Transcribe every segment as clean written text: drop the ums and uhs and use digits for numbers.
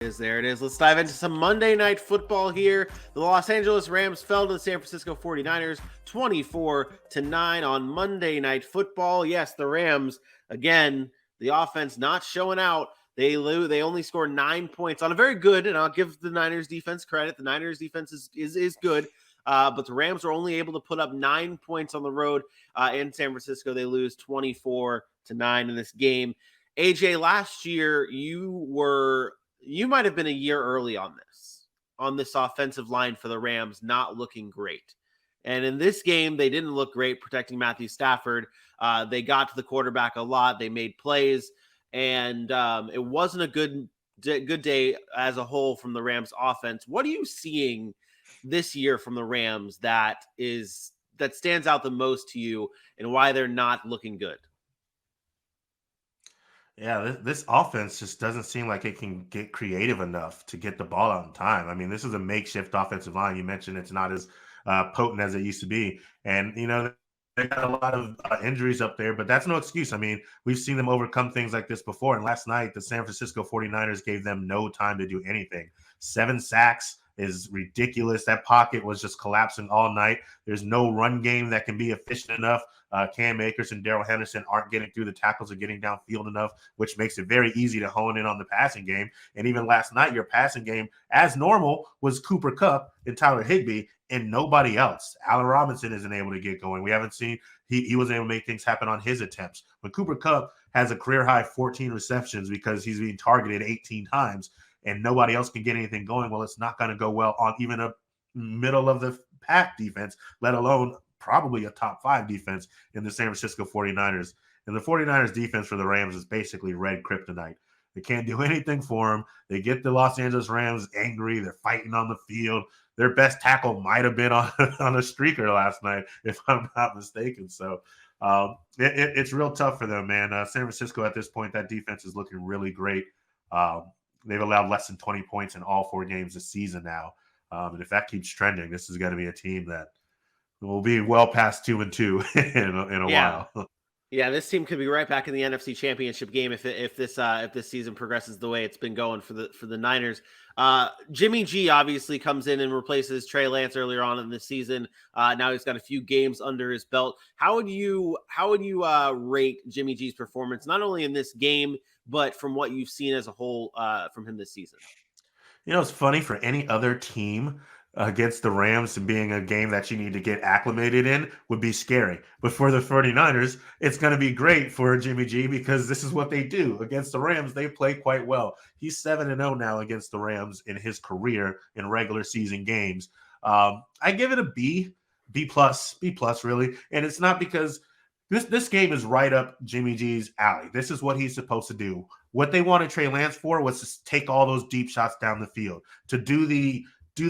There it is. Let's dive into some Monday Night Football here. The Los Angeles Rams fell to the San Francisco 49ers 24-9 on Monday Night Football. Yes, the Rams, again, the offense not showing out. They only score 9 points on a very good, and I'll give the Niners defense credit. The Niners defense is good. But the Rams were only able to put up 9 points on the road in San Francisco. They lose 24-9 in this game. AJ, last year you might have been a year early on this offensive line for the Rams not looking great. And in this game, they didn't look great protecting Matthew Stafford. They got to the quarterback a lot. They made plays, and it wasn't a good day as a whole from the Rams offense. What are you seeing this year from the Rams that stands out the most to you, and why they're not looking good? Yeah, this offense just doesn't seem like it can get creative enough to get the ball out in time. I mean, this is a makeshift offensive line. You mentioned it's not as potent as it used to be. And, they got a lot of injuries up there, but that's no excuse. I mean, we've seen them overcome things like this before. And last night, the San Francisco 49ers gave them no time to do anything. 7 sacks is ridiculous. That pocket was just collapsing all night. There's no run game that can be efficient enough. Cam Akers and Darrell Henderson aren't getting through the tackles or getting downfield enough, which makes it very easy to hone in on the passing game. And even last night, your passing game, as normal, was Cooper Kupp and Tyler Higbee and nobody else. Allen Robinson isn't able to get going. We haven't seen he wasn't able to make things happen on his attempts. When Cooper Kupp has a career high 14 receptions because he's being targeted 18 times and nobody else can get anything going, well, it's not going to go well on even a middle of the pack defense, let alone probably a top 5 defense in the San Francisco 49ers. And the 49ers defense for the Rams is basically red kryptonite. They can't do anything for them. They get the Los Angeles Rams angry. They're fighting on the field. Their best tackle might have been on a streaker last night, if I'm not mistaken. So it's real tough for them, man. San Francisco at this point, that defense is looking really great. They've allowed less than 20 points in all 4 games this season now. And if that keeps trending, this is going to be a team that will be well past 2-2 in a while. Yeah, this team could be right back in the NFC Championship game if this season progresses the way it's been going for the Niners. Jimmy G obviously comes in and replaces Trey Lance earlier on in the season. Now he's got a few games under his belt. How would you rate Jimmy G's performance, not only in this game but from what you've seen as a whole from him this season? It's funny, for any other team against the Rams being a game that you need to get acclimated in would be scary. But for the 49ers, it's going to be great for Jimmy G because this is what they do. Against the Rams, they play quite well. He's 7-0 now against the Rams in his career in regular season games. I give it a B plus, really. And it's not because this game is right up Jimmy G's alley. This is what he's supposed to do. What they wanted Trey Lance for was to take all those deep shots down the field, to do the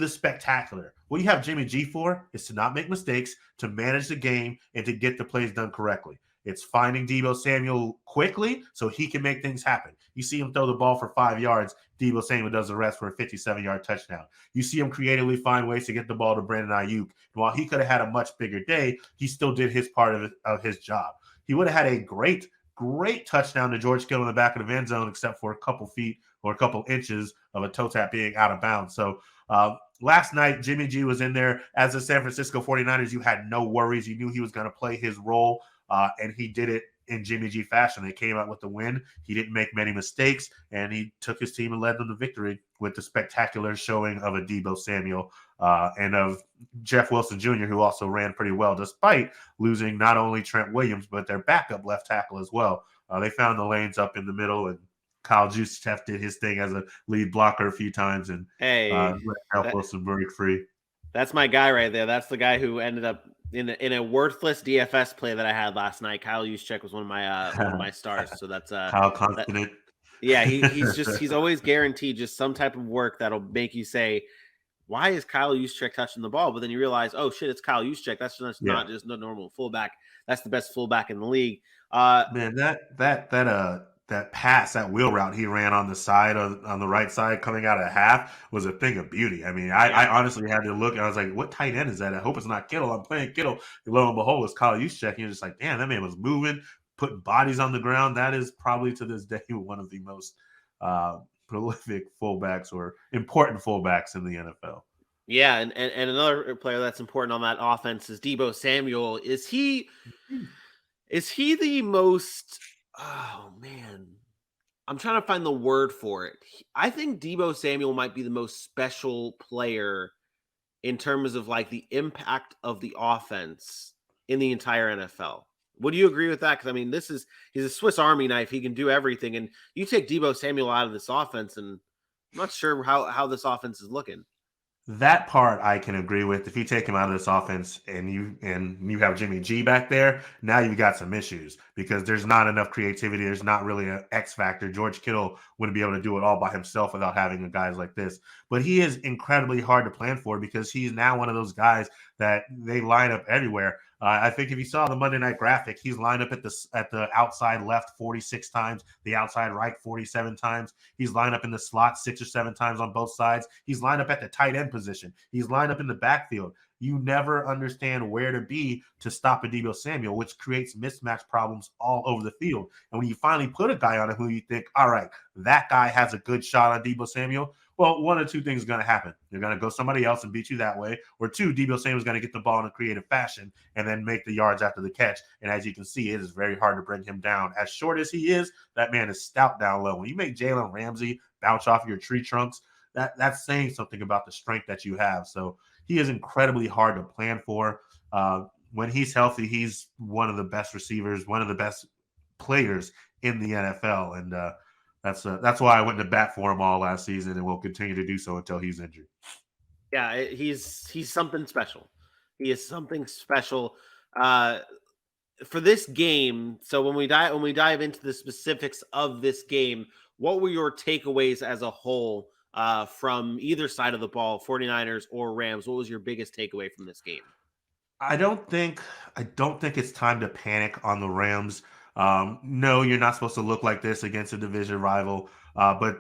spectacular. What you have Jimmy G for is to not make mistakes, to manage the game, and to get the plays done correctly. It's finding Deebo Samuel quickly so he can make things happen. You see him throw the ball for 5 yards. Deebo Samuel does the rest for a 57-yard touchdown. You see him creatively find ways to get the ball to Brandon Ayuk. And while he could have had a much bigger day, he still did his part of his job. He would have had a great touchdown to George Kittle in the back of the end zone, except for a couple feet or a couple inches of a toe tap being out of bounds. So last night, Jimmy G was in there. As the San Francisco 49ers, you had no worries. You knew he was going to play his role, and he did it in Jimmy G fashion. They came out with the win. He didn't make many mistakes, and he took his team and led them to victory with the spectacular showing of a Deebo Samuel and of Jeff Wilson Jr., who also ran pretty well, despite losing not only Trent Williams, but their backup left tackle as well. They found the lanes up in the middle, and Kyle Juszczyk did his thing as a lead blocker a few times and help Wilson break free. That's my guy right there. That's the guy who ended up in a worthless DFS play that I had last night. Kyle Juszczyk was one of my stars. So that's Kyle Constant. Yeah, he's always guaranteed just some type of work that'll make you say, why is Kyle Juszczyk touching the ball? But then you realize, oh shit, it's Kyle Juszczyk. That's just not just no normal fullback. That's the best fullback in the league. Man, that pass, that wheel route he ran on the side on the right side coming out of half was a thing of beauty. I mean, I honestly had to look and I was like, what tight end is that? I hope it's not Kittle. I'm playing Kittle. And lo and behold, it's Kyle Juszczyk. And you're just like, damn, that man was moving, putting bodies on the ground. That is probably to this day one of the most prolific fullbacks or important fullbacks in the NFL. Yeah, and another player that's important on that offense is Deebo Samuel. Is he the most? Oh man, I'm trying to find the word for it. I think Deebo Samuel might be the most special player in terms of like the impact of the offense in the entire NFL. Would you agree with that? Because I mean, he's a Swiss Army knife. He can do everything, and you take Deebo Samuel out of this offense, and I'm not sure how this offense is looking. That part I can agree with. If you take him out of this offense and you have Jimmy G back there, now you've got some issues because there's not enough creativity. There's not really an X factor. George Kittle wouldn't be able to do it all by himself without having guys like this. But he is incredibly hard to plan for because he's now one of those guys that they line up everywhere. I think if you saw the Monday night graphic, he's lined up at the outside left 46 times, the outside right 47 times. He's lined up in the slot 6 or 7 times on both sides. He's lined up at the tight end position. He's lined up in the backfield. You never understand where to be to stop a Deebo Samuel, which creates mismatch problems all over the field. And when you finally put a guy on it who you think, all right, that guy has a good shot on Deebo Samuel, well, one of two things is going to happen. They're going to go somebody else and beat you that way. Or two, Deebo Samuel is going to get the ball in a creative fashion and then make the yards after the catch. And as you can see, it is very hard to bring him down. As short as he is, that man is stout down low. When you make Jalen Ramsey bounce off your tree trunks, that's saying something about the strength that you have. So he is incredibly hard to plan for. When he's healthy, he's one of the best receivers, one of the best players in the NFL. And that's why I went to bat for him all last season and will continue to do so until he's injured. Yeah, he's something special. He is something special for this game. So when we dive into the specifics of this game, what were your takeaways as a whole from either side of the ball, 49ers or Rams? What was your biggest takeaway from this game? I don't think it's time to panic on the Rams. No, you're not supposed to look like this against a division rival. But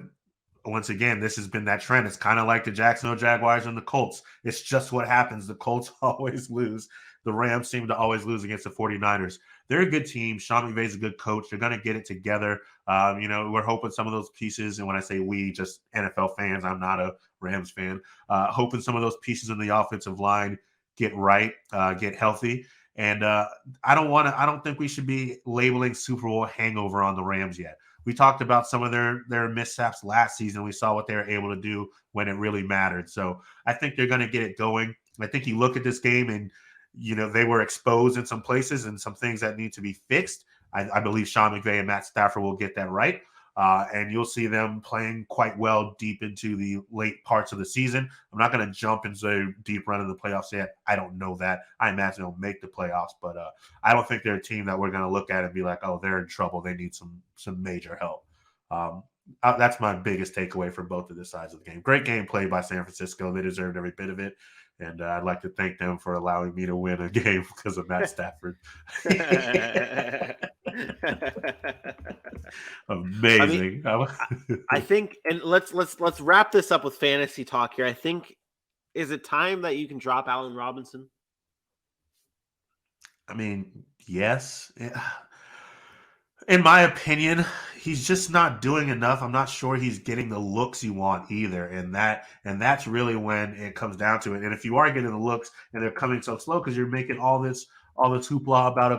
once again, this has been that trend. It's kind of like the Jacksonville Jaguars and the Colts. It's just what happens. The Colts always lose. The Rams seem to always lose against the 49ers. They're a good team. Sean McVay's a good coach. They're going to get it together. We're hoping some of those pieces, and when I say we, just NFL fans, I'm not a Rams fan, hoping some of those pieces in the offensive line get right, get healthy. And I don't think we should be labeling Super Bowl hangover on the Rams yet. We talked about some of their mishaps last season. We saw what they were able to do when it really mattered. So I think they're going to get it going. I think you look at this game and, they were exposed in some places and some things that need to be fixed. I believe Sean McVay and Matt Stafford will get that right. And you'll see them playing quite well deep into the late parts of the season. I'm not going to jump into a deep run in the playoffs yet. I don't know that. I imagine they'll make the playoffs, but I don't think they're a team that we're going to look at and be like, oh, they're in trouble. They need some major help. That's my biggest takeaway from both of the sides of the game. Great game played by San Francisco. They deserved every bit of it. And I'd like to thank them for allowing me to win a game because of Matt Stafford. Amazing. I think, and let's wrap this up with fantasy talk here. I think, is it time that you can drop Allen Robinson? I mean, yes. In my opinion, he's just not doing enough. I'm not sure he's getting the looks you want either. And that's really when it comes down to it. And if you are getting the looks and they're coming so slow because you're making all this hoopla about a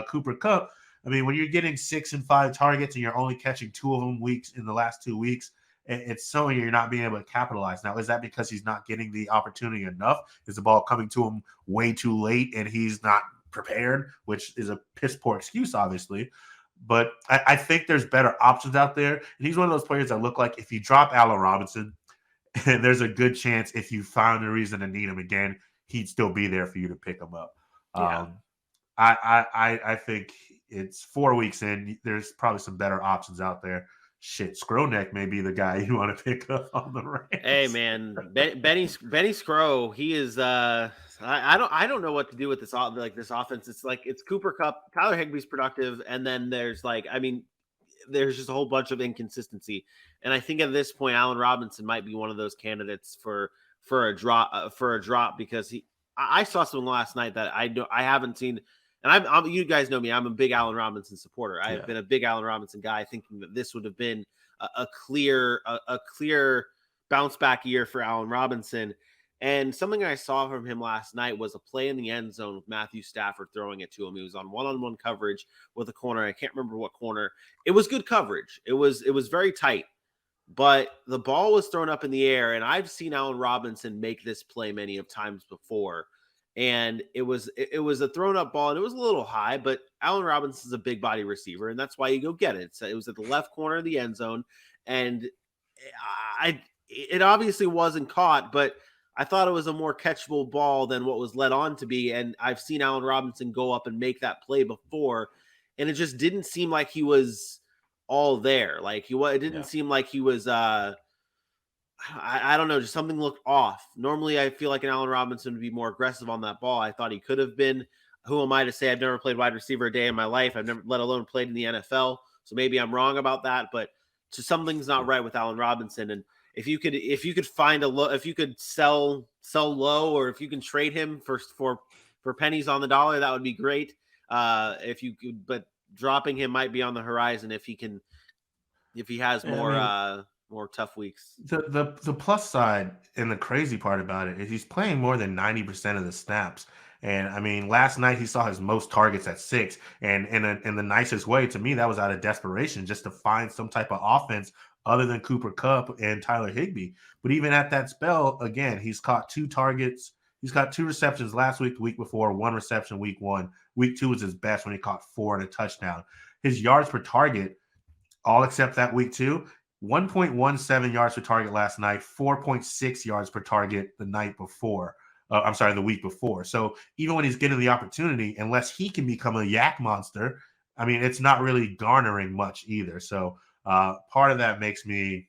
Cooper Kupp, I mean, when you're getting 6 and 5 targets and you're only catching 2 of them in the last 2 weeks, it's showing you're not being able to capitalize. Now, is that because he's not getting the opportunity enough? Is the ball coming to him way too late and he's not prepared, which is a piss poor excuse, obviously. But I think there's better options out there. And he's one of those players that look like if you drop Allen Robinson, and there's a good chance if you found a reason to need him again, he'd still be there for you to pick him up. Yeah. I think it's 4 weeks in. There's probably some better options out there. Shit, Skronek may be the guy you want to pick up on the Rams. Hey man, Benny Skro, he is. I don't know what to do with this offense. It's Cooper Kupp, Tyler Higbee's productive, and then there's there's just a whole bunch of inconsistency. And I think at this point, Allen Robinson might be one of those candidates for a drop because I saw something last night that I haven't seen. And I'm you guys know me. I'm a big Allen Robinson supporter. I have been a big Allen Robinson guy, thinking that this would have been a clear bounce back year for Allen Robinson. And something I saw from him last night was a play in the end zone with Matthew Stafford throwing it to him. He was on one-on-one coverage with a corner. I can't remember what corner. It was good coverage. It was very tight, but the ball was thrown up in the air, and I've seen Allen Robinson make this play many of times before. And it was a thrown up ball, and it was a little high, but Allen Robinson's a big body receiver, and that's why you go get it. So it was at the left corner of the end zone, and it obviously wasn't caught, but I thought it was a more catchable ball than what was led on to be. And I've seen Allen Robinson go up and make that play before, and it just didn't seem like he was all there. Like it didn't seem like he was I don't know, just something looked off. Normally I feel like an Allen Robinson would be more aggressive on that ball. I thought he could have been. Who am I to say? I've never played wide receiver a day in my life. I've never, let alone played in the NFL. So maybe I'm wrong about that, but just something's not right with Allen Robinson. And if you could find if you could sell low, or if you can trade him for pennies on the dollar, that would be great. If you could, but dropping him might be on the horizon if he has more tough weeks. The plus side and the crazy part about it is he's playing more than 90% of the snaps. And I mean, last night he saw his most targets at 6, and in the nicest way to me, that was out of desperation, just to find some type of offense other than Cooper Kupp and Tyler Higbee. But even at that spell, again, he's caught 2 targets. He's got 2 receptions last week, the week before, 1 reception week 1. Week 2 was his best when he caught 4 and a touchdown. His yards per target, all except that week 2, 1.17 yards per target last night, 4.6 yards per target the night before. The week before. So even when he's getting the opportunity, unless he can become a yak monster, I mean, it's not really garnering much either. So part of that makes me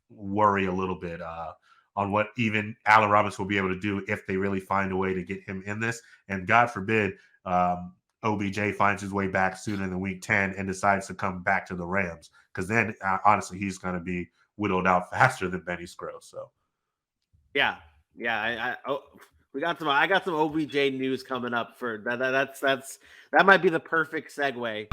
worry a little bit on what even Allen Robinson will be able to do if they really find a way to get him in this. And God forbid OBJ finds his way back sooner than week 10 and decides to come back to the Rams, because then honestly, he's going to be whittled out faster than Benny Scruggs. So yeah. I got some OBJ news coming up for that. That might be the perfect segue.